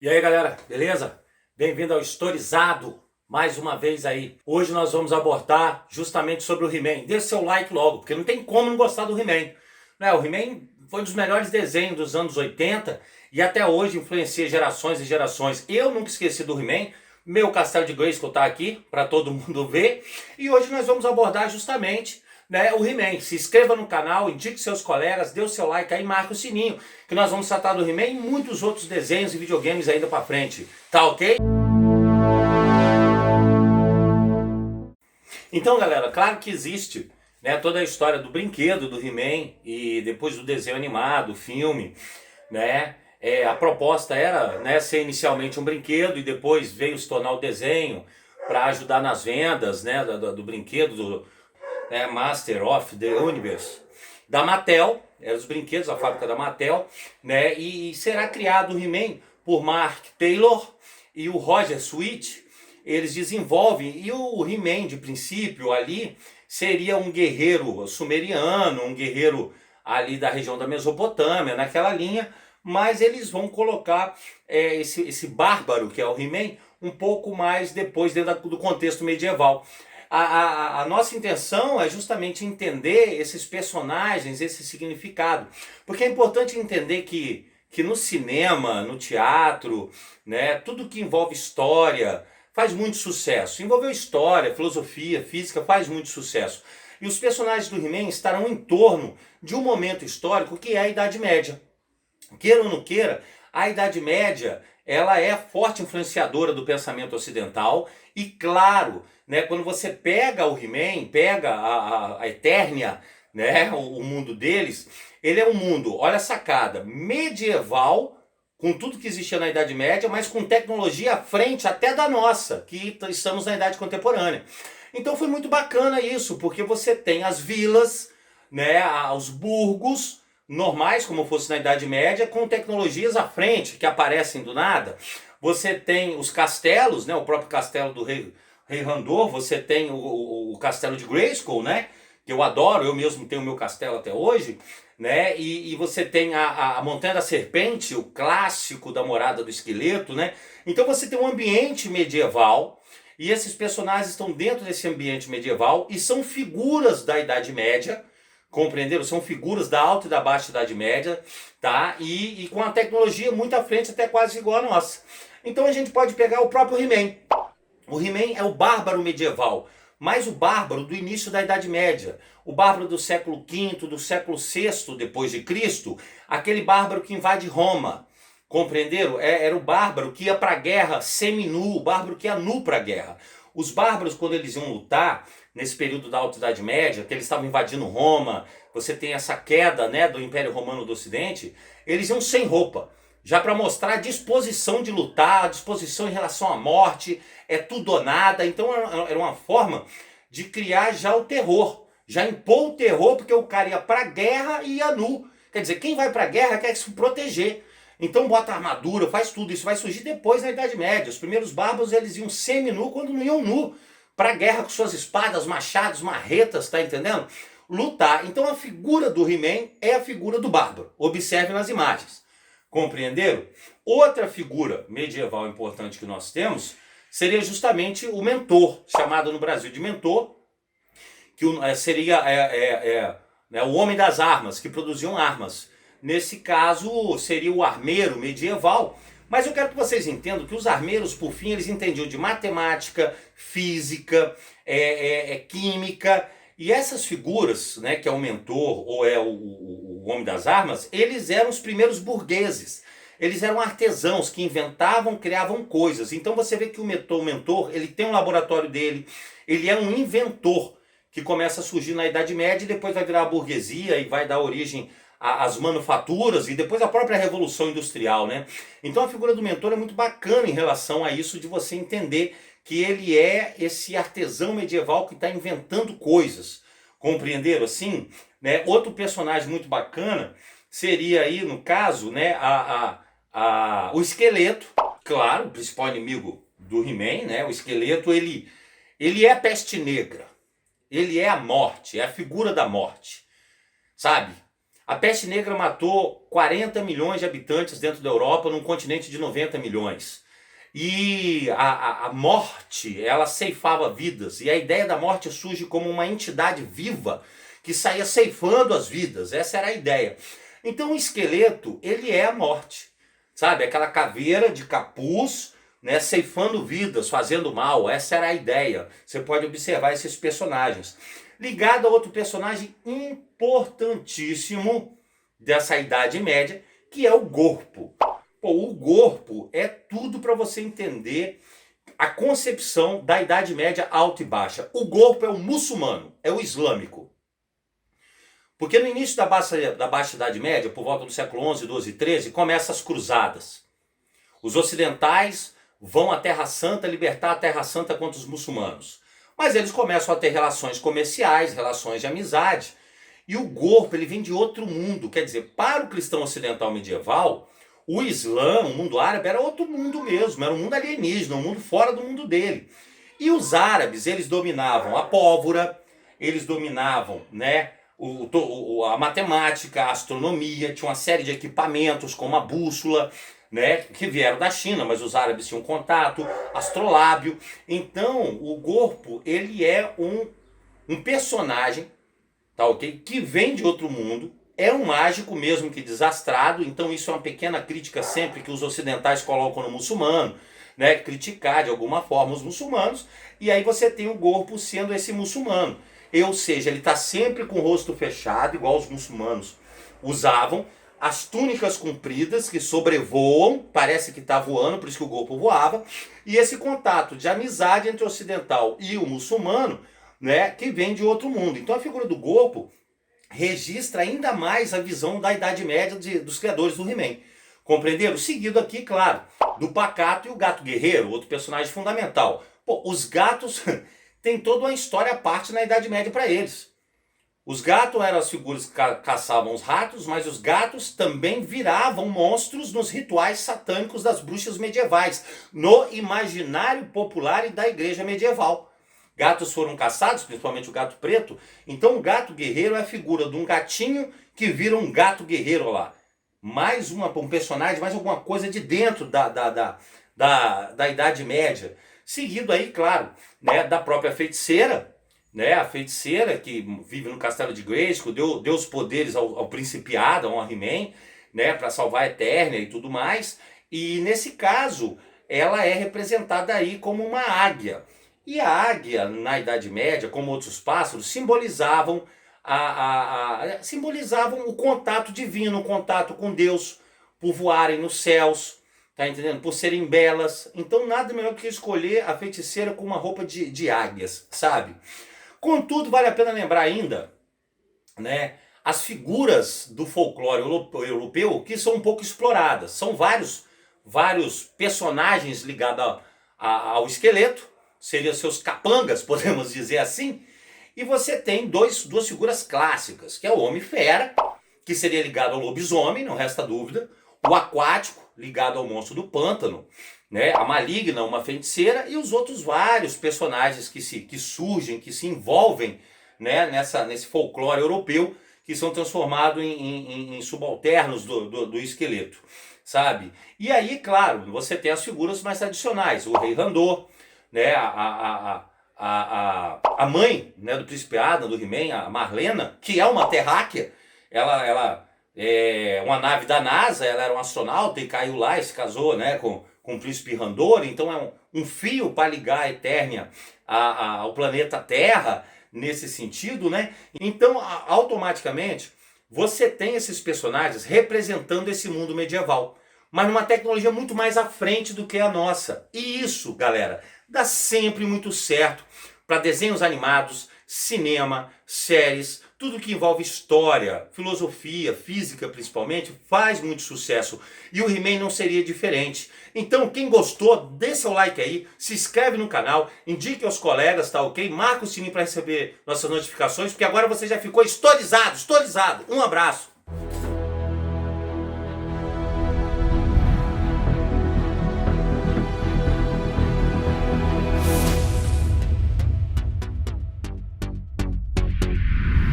E aí galera, beleza? Bem-vindo ao Historizado, mais uma vez aí. Hoje nós vamos abordar justamente sobre o He-Man. Deixa seu like logo, porque não tem como não gostar do He-Man. Né? O He-Man foi um dos melhores desenhos dos anos 80 e até hoje influencia gerações e gerações. Eu nunca esqueci do He-Man. Meu castelo de Grayskull tá aqui para todo mundo ver. E hoje nós vamos abordar justamente, né, o He-Man. Se inscreva no canal, indique seus colegas, dê o seu like aí, marque o sininho, que nós vamos tratar do He-Man e muitos outros desenhos e videogames ainda pra frente. Tá ok? Então, galera, claro que existe, né, toda a história do brinquedo do He-Man e depois do desenho animado, filme, né? A proposta era, né, ser inicialmente um brinquedo e depois veio se tornar o desenho para ajudar nas vendas, né, do brinquedo, né, Master of the Universe, da Mattel, eram os brinquedos, a fábrica da Mattel, né, e será criado o He-Man por Mark Taylor e o Roger Sweet. Eles desenvolvem, e o He-Man de princípio ali seria um guerreiro sumeriano, um guerreiro ali da região da Mesopotâmia, naquela linha, mas eles vão colocar esse bárbaro que é o He-Man um pouco mais depois dentro do contexto medieval. A nossa intenção é justamente entender esses personagens, esse significado. Porque é importante entender que no cinema, no teatro, né, tudo que envolve história faz muito sucesso. Envolveu história, filosofia, física, faz muito sucesso. E os personagens do He-Man estarão em torno de um momento histórico que é a Idade Média. Queira ou não queira, a Idade Média ela é forte influenciadora do pensamento ocidental e claro, né, quando você pega o He-Man, pega a Eternia, né, o mundo deles, ele é um mundo, olha a sacada, medieval, com tudo que existia na Idade Média, mas com tecnologia à frente até da nossa, que estamos na Idade Contemporânea. Então foi muito bacana isso, porque você tem as vilas, né, os burgos, normais, como fosse na Idade Média, com tecnologias à frente, que aparecem do nada. Você tem os castelos, né, o próprio castelo do Rei Randor, você tem o castelo de Grayskull, né, que eu adoro, eu mesmo tenho o meu castelo até hoje, né, e você tem a Montanha da Serpente, o clássico da Morada do Esqueleto, né, então você tem um ambiente medieval, e esses personagens estão dentro desse ambiente medieval, e são figuras da Idade Média, compreenderam? São figuras da Alta e da Baixa Idade Média, tá? E com a tecnologia muito à frente, até quase igual a nossa. Então a gente pode pegar o próprio He-Man. O He-Man é o bárbaro medieval, mas o bárbaro do início da Idade Média. O bárbaro do século V, do século VI depois de Cristo, aquele bárbaro que invade Roma. Compreenderam? Era o bárbaro que ia para a guerra semi-nu, o bárbaro que ia nu para a guerra. Os bárbaros, quando eles iam lutar, nesse período da Alta Idade Média, que eles estavam invadindo Roma, você tem essa queda, né, do Império Romano do Ocidente, eles iam sem roupa, já para mostrar a disposição de lutar, a disposição em relação à morte, é tudo ou nada. Então era uma forma de criar já o terror, já impor o terror, porque o cara ia para a guerra e ia nu. Quer dizer, quem vai para a guerra quer se proteger. Então bota armadura, faz tudo. Isso vai surgir depois na Idade Média. Os primeiros bárbaros eles iam semi-nu quando não iam nu para a guerra com suas espadas, machados, marretas, tá entendendo? Lutar. Então a figura do He-Man é a figura do bárbaro. Observe nas imagens. Compreenderam? Outra figura medieval importante que nós temos seria justamente o mentor, chamado no Brasil de mentor, que seria né, o homem das armas, que produziam armas. Nesse caso, seria o armeiro medieval. Mas eu quero que vocês entendam que os armeiros, por fim, eles entendiam de matemática, física, química. E essas figuras, né, que é o mentor ou é o homem das armas, eles eram os primeiros burgueses. Eles eram artesãos que inventavam, criavam coisas. Então você vê que o mentor, ele tem um laboratório dele, ele é um inventor que começa a surgir na Idade Média e depois vai virar a burguesia e vai dar origem às manufaturas e depois a própria Revolução Industrial, né? Então a figura do mentor é muito bacana em relação a isso de você entender que ele é esse artesão medieval que está inventando coisas. Compreenderam assim? Né? Outro personagem muito bacana seria aí, no caso, né, o esqueleto, claro, o principal inimigo do He-Man, né? O esqueleto, ele é a peste negra. Ele é a morte, é a figura da morte, sabe? A peste negra matou 40 milhões de habitantes dentro da Europa, num continente de 90 milhões. E a morte, ela ceifava vidas. E a ideia da morte surge como uma entidade viva que saía ceifando as vidas. Essa era a ideia. Então o esqueleto, ele é a morte. Sabe? Aquela caveira de capuz, né, ceifando vidas, fazendo mal. Essa era a ideia. Você pode observar esses personagens. Ligado a outro personagem importantíssimo dessa Idade Média, que é o Gorpo. Pô, o Gorpo é tudo para você entender a concepção da Idade Média alta e baixa. O Gorpo é o muçulmano, é o islâmico. Porque no início da Baixa Idade Média, por volta do século XI, XII e XIII, começam as cruzadas. Os ocidentais vão à Terra Santa libertar a Terra Santa contra os muçulmanos. Mas eles começam a ter relações comerciais, relações de amizade. E o Gorpo, ele vem de outro mundo. Quer dizer, para o cristão ocidental medieval, o Islã, o mundo árabe, era outro mundo mesmo. Era um mundo alienígena, um mundo fora do mundo dele. E os árabes, eles dominavam a pólvora, eles dominavam, né, a matemática, a astronomia, tinha uma série de equipamentos como a bússola, né, que vieram da China, mas os árabes tinham contato, astrolábio. Então, o Gorpo, ele é um personagem, tá ok? Que vem de outro mundo, é um mágico mesmo que desastrado, então isso é uma pequena crítica sempre que os ocidentais colocam no muçulmano, né, criticar de alguma forma os muçulmanos, e aí você tem o Gorpo sendo esse muçulmano. Ou seja, ele está sempre com o rosto fechado, igual os muçulmanos usavam, as túnicas compridas que sobrevoam, parece que está voando, por isso que o Gorpo voava, e esse contato de amizade entre o ocidental e o muçulmano, né, que vem de outro mundo. Então a figura do Gorpo registra ainda mais a visão da Idade Média dos criadores do He-Man. Compreenderam? Seguido aqui, claro, do Pacato e o Gato Guerreiro, outro personagem fundamental. Pô, os gatos têm toda uma história à parte na Idade Média para eles. Os gatos eram as figuras que caçavam os ratos, mas os gatos também viravam monstros nos rituais satânicos das bruxas medievais, no imaginário popular e da igreja medieval. Gatos foram caçados, principalmente o gato preto, então o gato guerreiro é a figura de um gatinho que vira um gato guerreiro lá. Mais um personagem, mais alguma coisa de dentro da Idade Média. Seguido aí, claro, né, da própria feiticeira, né, a feiticeira que vive no castelo de Grayskull, deu os poderes ao Principiado, ao He-Man, né, para salvar a Eternia e tudo mais. E nesse caso, ela é representada aí como uma águia. E a águia, na Idade Média, como outros pássaros, simbolizavam o contato divino, o contato com Deus, por voarem nos céus, tá entendendo? Por serem belas. Então nada melhor que escolher a feiticeira com uma roupa de águias, sabe? Contudo, vale a pena lembrar ainda, né, as figuras do folclore europeu que são um pouco exploradas. São vários personagens ligados ao esqueleto, seriam seus capangas, podemos dizer assim. E você tem duas figuras clássicas, que é o Homem-Fera, que seria ligado ao lobisomem, não resta dúvida. O Aquático, ligado ao monstro do pântano, né? A Maligna, uma feiticeira, e os outros vários personagens que surgem, que se envolvem, né, nesse folclore europeu, que são transformados em subalternos do esqueleto, sabe? E aí, claro, você tem as figuras mais tradicionais, o Rei Randor, né, a mãe, né, do Príncipe Adam, do He-Man, a Marlena, que é uma terráquea, ela é uma nave da NASA, ela era um astronauta e caiu lá e se casou, né, com o Príncipe Randor, então é um fio para ligar a Eternia ao planeta Terra, nesse sentido, né? Então, automaticamente, você tem esses personagens representando esse mundo medieval, mas numa tecnologia muito mais à frente do que a nossa. E isso, galera, dá sempre muito certo para desenhos animados, cinema, séries, tudo que envolve história, filosofia, física principalmente, faz muito sucesso. E o He-Man não seria diferente. Então, quem gostou, dê seu like aí, se inscreve no canal, indique aos colegas, tá ok? Marca o sininho para receber nossas notificações, porque agora você já ficou estorizado. Um abraço!